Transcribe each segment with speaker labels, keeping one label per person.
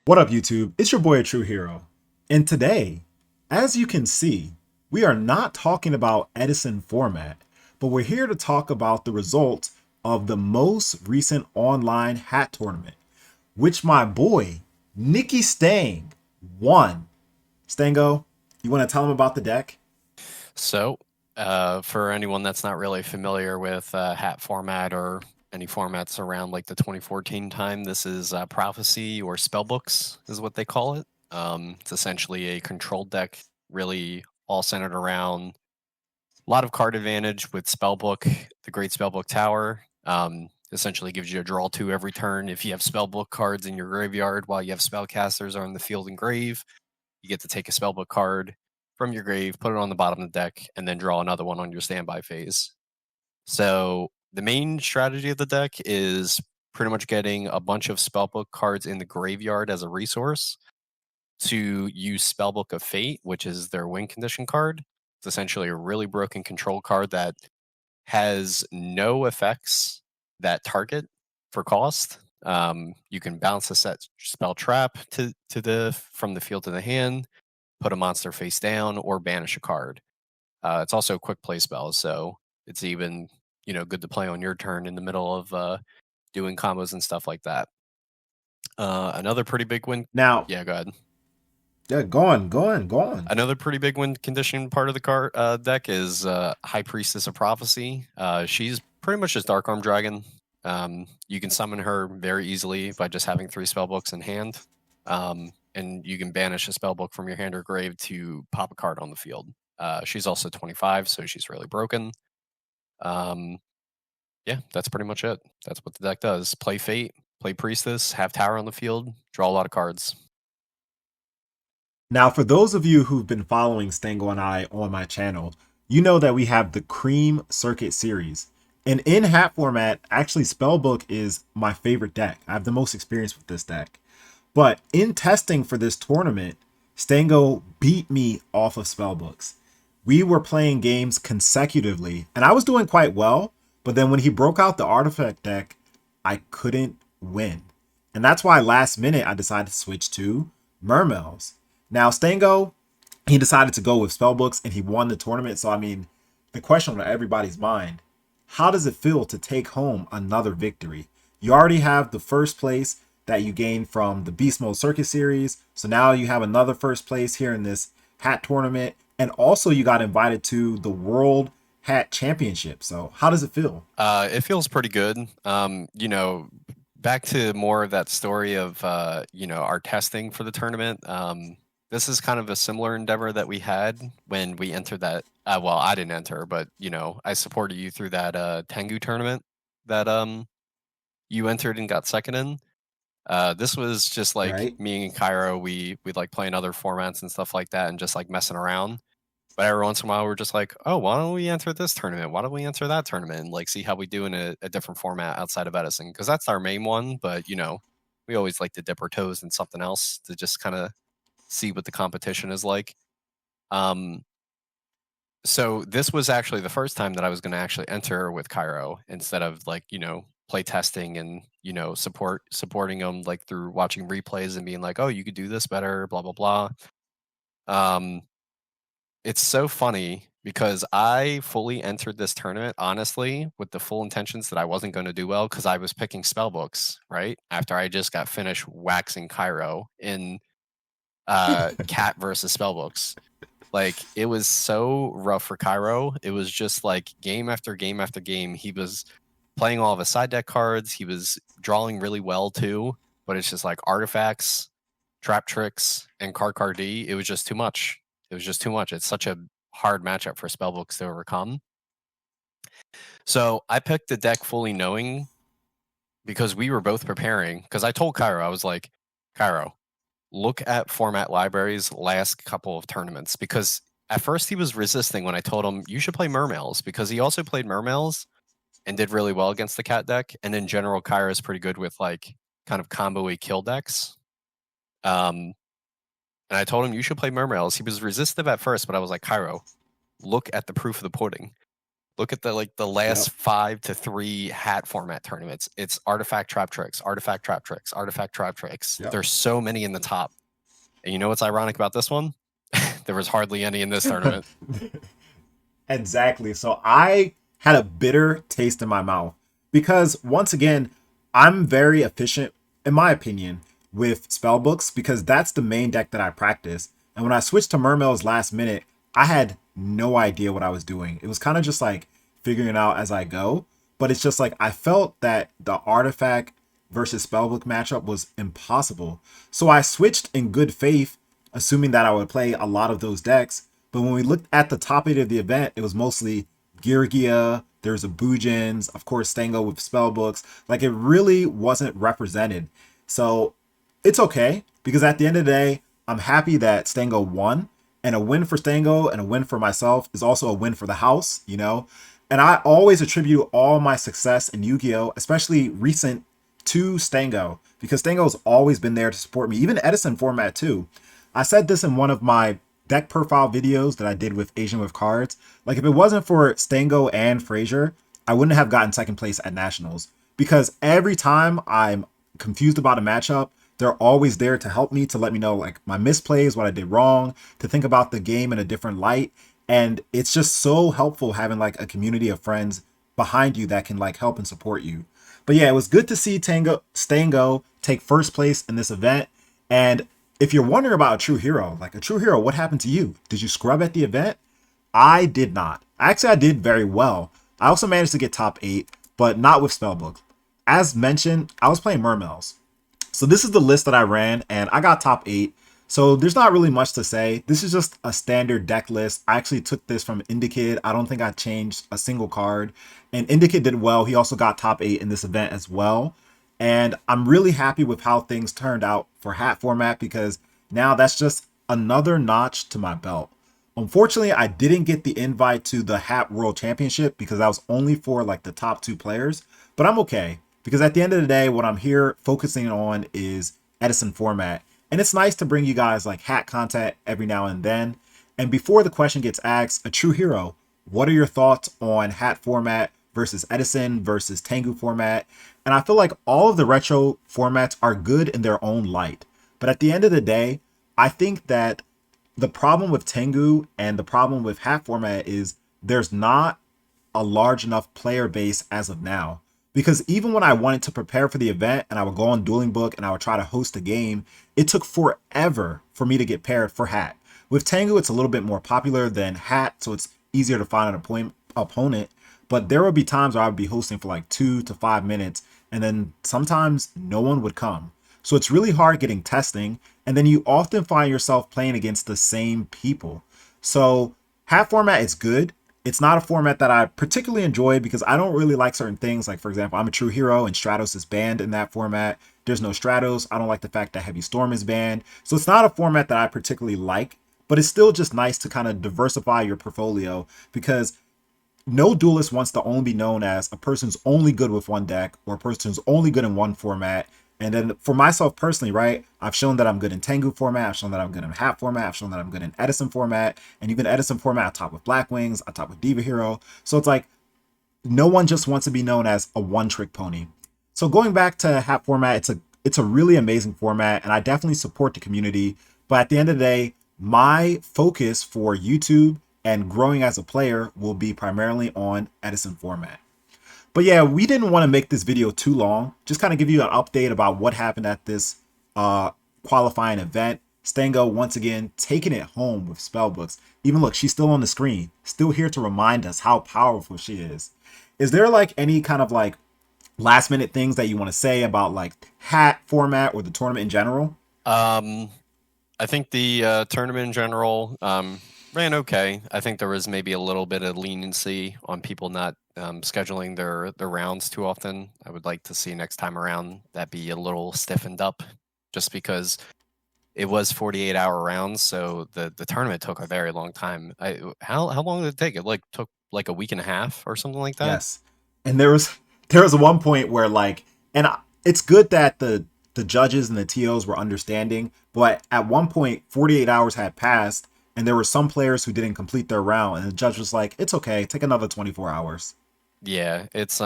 Speaker 1: What up, YouTube? It's your boy, ATrueHero. And today, as you can see, we are not talking about Edison format, but we're here to talk about the results of the most recent online hat tournament, which my boy, Nikki Stang, won. Stango, you want to tell him about the deck?
Speaker 2: So, for anyone that's not really familiar with hat format or any formats around like the 2014 time, this is Prophecy or Spellbooks is what they call it. It's essentially a controlled deck, really all centered around a lot of card advantage with Spellbook, the Great Spellbook Tower. Essentially gives you a draw two every turn. If you have Spellbook cards in your graveyard while you have spellcasters are in the field and grave, you get to take a Spellbook card from your grave, put it on the bottom of the deck, and then draw another one on your standby phase. So the main strategy of the deck is pretty much getting a bunch of Spellbook cards in the graveyard as a resource to use Spellbook of Fate, which is their win condition card. It's essentially a really broken control card that has no effects that target for cost. You can bounce a set spell trap to the from the field to the hand, put a monster face down, or banish a card. It's also a quick play spell, so it's even good to play on your turn in the middle of doing combos and stuff like that. Another pretty big win.
Speaker 1: Now,
Speaker 2: Yeah, go ahead.
Speaker 1: yeah, go on.
Speaker 2: Another pretty big win condition part of the card deck is High Priestess of Prophecy. She's pretty much just Dark Arm Dragon. You can summon her very easily by just having 3 spellbooks in hand. And you can banish a spellbook from your hand or grave to pop a card on the field. She's also 25, so she's really broken. Yeah, that's pretty much it. That's what the deck does. Play Fate, play Priestess, have Tower on the field, draw a lot of cards.
Speaker 1: Now, for those of you who've been following Stango and I on my channel, you know that we have the Cream Circuit series. And in hat format, actually, Spellbook is my favorite deck. I have the most experience with this deck. But in testing for this tournament, Stango beat me off of Spellbooks. We were playing games consecutively, and I was doing quite well. But then when he broke out the artifact deck, I couldn't win. And that's why last minute I decided to switch to Mermails. Now, Stango, he decided to go with Spellbooks and he won the tournament. So, I mean, the question on everybody's mind, how does it feel to take home another victory? You already have the first place that you gained from the Beast Mode Circuit series. So now you have another first place here in this hat tournament. And also you got invited to the World Hat Championship. So how does it feel?
Speaker 2: It feels pretty good. Back to more of that story of our testing for the tournament. This is kind of a similar endeavor that we had when we entered that. Well, I didn't enter, but I supported you through that Tengu tournament that you entered and got second in. This was just like
Speaker 1: Right?
Speaker 2: me and Cairo. We like playing other formats and stuff like that, and just like messing around. But every once in a while, we're just like, oh, why don't we enter this tournament? Why don't we enter that tournament? And like see how we do in a different format outside of Edison, because that's our main one. But we always like to dip our toes in something else to just kind of see what the competition is like. Um, so this was actually the first time that I was going to actually enter with Cairo instead of like play testing and supporting them like through watching replays and being like, oh, you could do this better, blah blah blah. Um, it's so funny because I fully entered this tournament honestly with the full intentions that I wasn't going to do well because I was picking spellbooks right after I just got finished waxing Cairo in cat versus spellbooks. Like it was so rough for Cairo. It was just like game after game after game. He was playing all of his side deck cards. He was drawing really well too, but it's just like artifacts, trap tricks, and card D. It was just too much. It was just too much. It's such a hard matchup for spellbooks to overcome. So I picked the deck fully knowing because we were both preparing. Because I told Cairo, I was like, Cairo, look at format libraries last couple of tournaments because at first he was resisting when I told him you should play Mermails because he also played Mermails and did really well against the cat deck. And in general, Kyra is pretty good with like kind of combo-y kill decks. And I told him you should play Mermails. He was resistive at first, but I was like, Cairo, look at the proof of the pudding. Look at the last
Speaker 1: Yep.
Speaker 2: 5 to 3 hat format tournaments. It's artifact trap tricks, artifact trap tricks, artifact trap tricks.
Speaker 1: Yep.
Speaker 2: There's so many in the top. And you know what's ironic about this one? There was hardly any in this tournament.
Speaker 1: Exactly. So I had a bitter taste in my mouth because once again, I'm very efficient, in my opinion, with spell books because that's the main deck that I practice. And when I switched to Mermails last minute, I had no idea what I was doing. It was kind of just like figuring it out as I go. But it's just like I felt that the artifact versus spellbook matchup was impossible. So I switched in good faith, assuming that I would play a lot of those decks. But when we looked at the top 8 of the event, it was mostly Girgia, there's a Bujins, of course, Stango with spellbooks. Like it really wasn't represented. So it's okay because at the end of the day, I'm happy that Stango won. And a win for Stango and a win for myself is also a win for the house, you know? And I always attribute all my success in Yu-Gi-Oh!, especially recent, to Stango because Stango's always been there to support me, even Edison format too. I said this in one of my deck profile videos that I did with Asian with Cards. Like if it wasn't for Stango and Frazier, I wouldn't have gotten second place at Nationals because every time I'm confused about a matchup, they're always there to help me, to let me know like my misplays, what I did wrong, to think about the game in a different light. And it's just so helpful having like a community of friends behind you that can like help and support you. But yeah, it was good to see Stango take first place in this event. And if you're wondering about a true hero, like a true hero, what happened to you? Did you scrub at the event? I did not. Actually, I did very well. I also managed to get top 8, but not with Spellbook. As mentioned, I was playing Mermails. So this is the list that I ran, and I got top 8. So there's not really much to say. This is just a standard deck list. I actually took this from Indikid. I don't think I changed a single card. And Indikid did well. He also got top 8 in this event as well. And I'm really happy with how things turned out for hat format because now that's just another notch to my belt. Unfortunately, I didn't get the invite to the Hat World Championship because that was only for like the top 2 players, but I'm okay because at the end of the day, what I'm here focusing on is Edison format. And it's nice to bring you guys like hat content every now and then. And before the question gets asked, a true hero, what are your thoughts on hat format versus Edison versus Tengu format? And I feel like all of the retro formats are good in their own light. But at the end of the day, I think that the problem with Tengu and the problem with hat format is there's not a large enough player base as of now. Because even when I wanted to prepare for the event and I would go on Dueling Book and I would try to host a game, it took forever for me to get paired for hat. With Tengu, it's a little bit more popular than hat, so it's easier to find an opponent. But there would be times where I would be hosting for like 2 to 5 minutes, and then sometimes no one would come. So it's really hard getting testing, and then you often find yourself playing against the same people. So hat format is good. It's not a format that I particularly enjoy because I don't really like certain things. Like, for example, I'm a true hero and Stratos is banned in that format. There's no Stratos. I don't like the fact that Heavy Storm is banned. So it's not a format that I particularly like, but it's still just nice to kind of diversify your portfolio because no duelist wants to only be known as a person's only good with one deck or a person's only good in one format. And then for myself personally, right, I've shown that I'm good in Tengu format. I've shown that I'm good in Hat format. I've shown that I'm good in Edison format. And even Edison format, I top with Black Wings. I top with Diva Hero. So it's like no one just wants to be known as a one-trick pony. So going back to Hat format, it's a really amazing format, and I definitely support the community. But at the end of the day, my focus for YouTube and growing as a player will be primarily on Edison format. But yeah, we didn't want to make this video too long. Just kind of give you an update about what happened at this qualifying event. Stango, once again, taking it home with spellbooks. Even look, she's still on the screen, still here to remind us how powerful she is. Is there like any kind of like last minute things that you want to say about like hat format or the tournament in general?
Speaker 2: I think the tournament in general ran okay. I think there was maybe a little bit of leniency on people not scheduling their rounds too often. I would like to see next time around that be a little stiffened up, just because it was 48-hour rounds, so the tournament took a very long time. How long did it take? It like took like a week and a half or something like that.
Speaker 1: Yes. And there was one point where like, and it's good that the judges and the TOs were understanding, but at one point 48 hours had passed and there were some players who didn't complete their round, and the judge was like, "It's okay, take another 24 hours."
Speaker 2: Yeah, it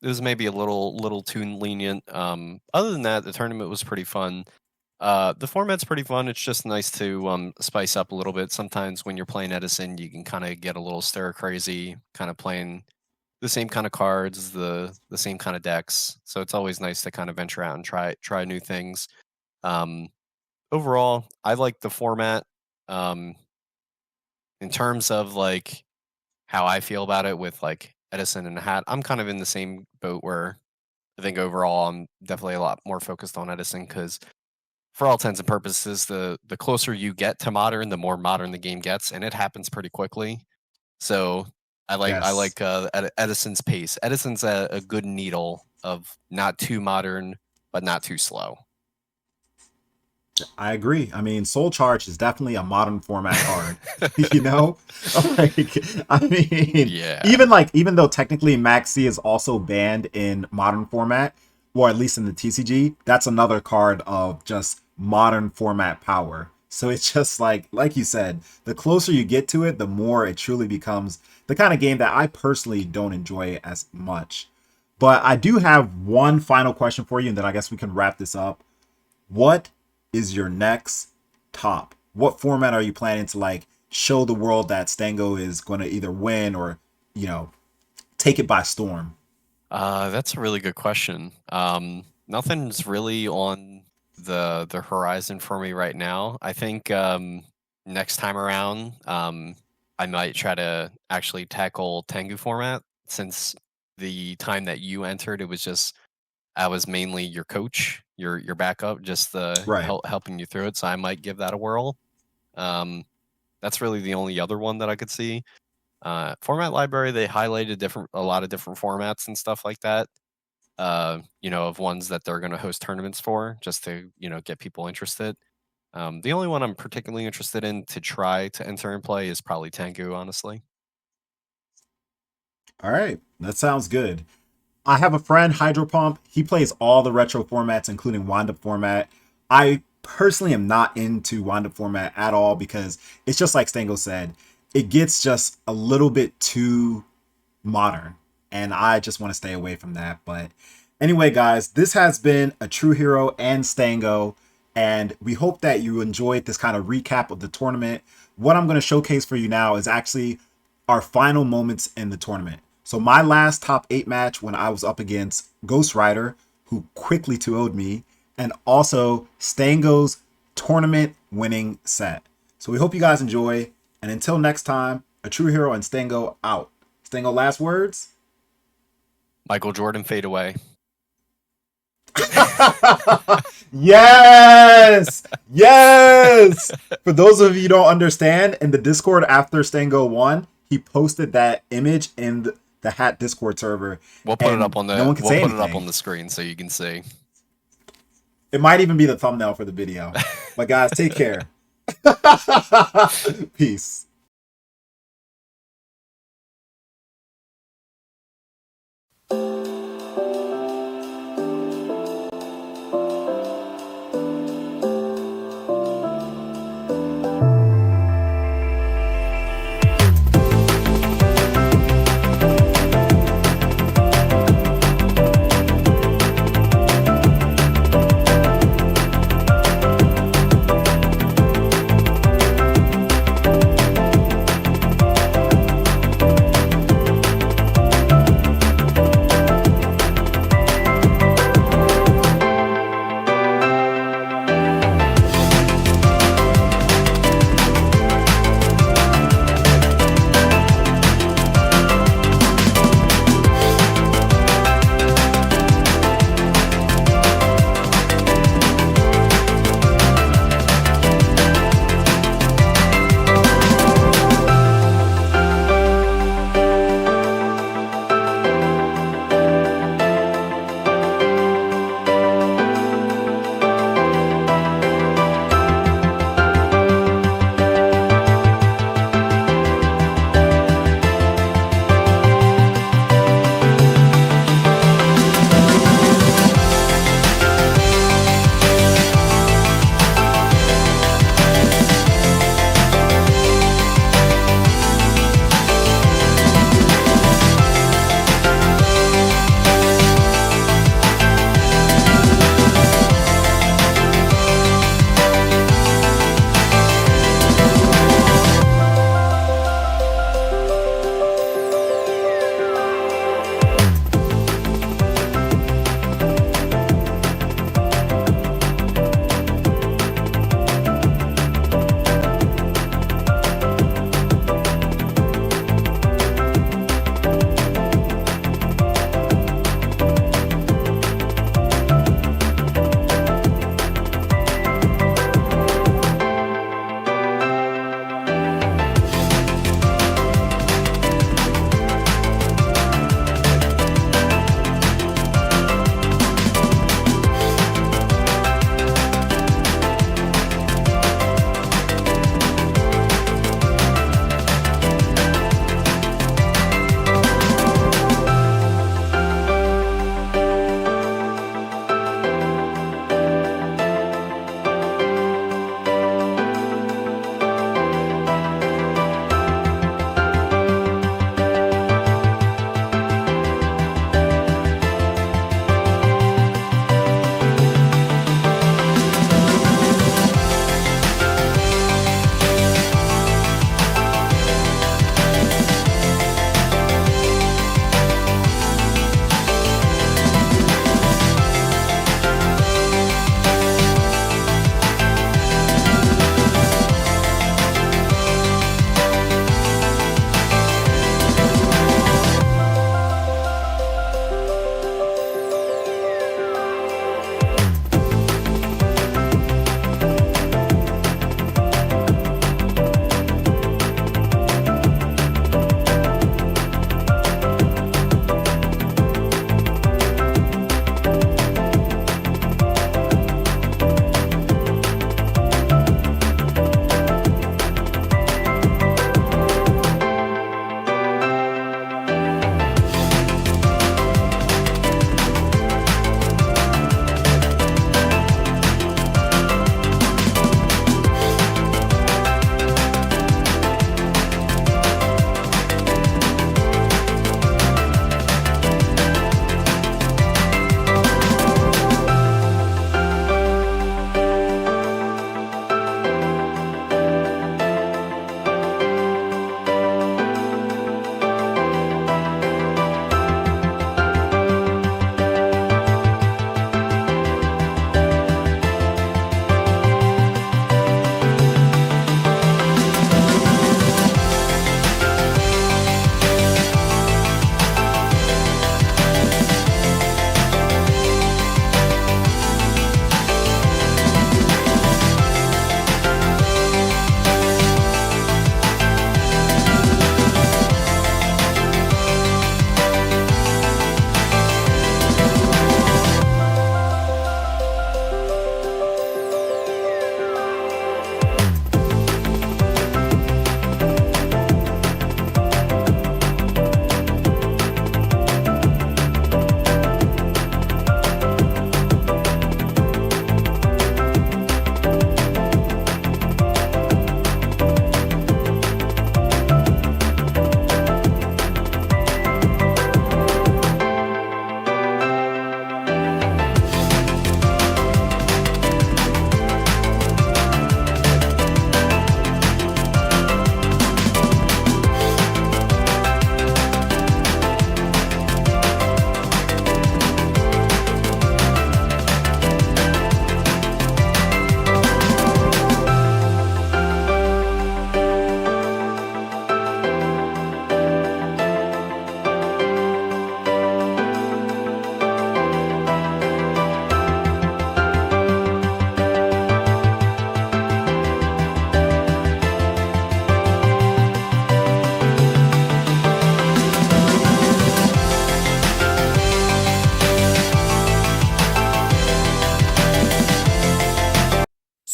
Speaker 2: was maybe a little too lenient. Other than that, the tournament was pretty fun. The format's pretty fun. It's just nice to spice up a little bit. Sometimes when you're playing Edison, you can kind of get a little stir crazy, kind of playing the same kind of cards, the same kind of decks. So it's always nice to kind of venture out and try new things. Um, Overall, I like the format. Um, in terms of like how I feel about it with like Edison and Hat, I'm kind of in the same boat where I think overall I'm definitely a lot more focused on Edison because for all intents and purposes, the closer you get to modern, the more modern the game gets, and it happens pretty quickly. So I
Speaker 1: Yes.
Speaker 2: like Edison's pace. Edison's a good needle of not too modern but not too slow.
Speaker 1: I agree. I mean, Soul Charge is definitely a modern format card. You know, like I mean,
Speaker 2: Yeah.
Speaker 1: even though technically Maxi is also banned in modern format, or at least in the TCG, that's another card of just modern format power. So it's just like you said, the closer you get to it, the more it truly becomes the kind of game that I personally don't enjoy as much. But I do have one final question for you, and then I guess we can wrap this up. What is your next top? What format are you planning to like show the world that Stango is going to either win or, you know, take it by storm?
Speaker 2: That's a really good question. Nothing's really on the horizon for me right now. I think next time around, I might try to actually tackle Tengu format since the time that you entered, it was just I was mainly your coach, your backup, just
Speaker 1: Right.
Speaker 2: helping you through it. So I might give that a whirl. Um, that's really the only other one that I could see. Format library, they highlighted a lot of different formats and stuff like that. Of ones that they're going to host tournaments for, just to get people interested. The only one I'm particularly interested in to try to enter and play is probably Tengu, honestly.
Speaker 1: All right. That sounds good. I have a friend, Hydro Pump. He plays all the retro formats, including Wind Up format. I personally am not into Wind Up format at all because it's just like Stango said, it gets just a little bit too modern, and I just want to stay away from that. But anyway, guys, this has been a True Hero and Stango, and we hope that you enjoyed this kind of recap of the tournament. What I'm going to showcase for you now is actually our final moments in the tournament. So my last top 8 match when I was up against Ghost Rider, who quickly 2-0'd me, and also Stango's tournament winning set. So we hope you guys enjoy, and until next time, a True Hero and Stango out. Stango, last words?
Speaker 2: Michael Jordan fade away.
Speaker 1: Yes! Yes! For those of you who don't understand, in the Discord after Stango won, he posted that image in the Hat Discord server.
Speaker 2: We'll put it up on
Speaker 1: no one can say anything.
Speaker 2: It up on the screen so you can see.
Speaker 1: It might even be the thumbnail for the video. But guys, take care. Peace.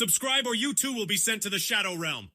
Speaker 3: Subscribe or you too will be sent to the Shadow Realm.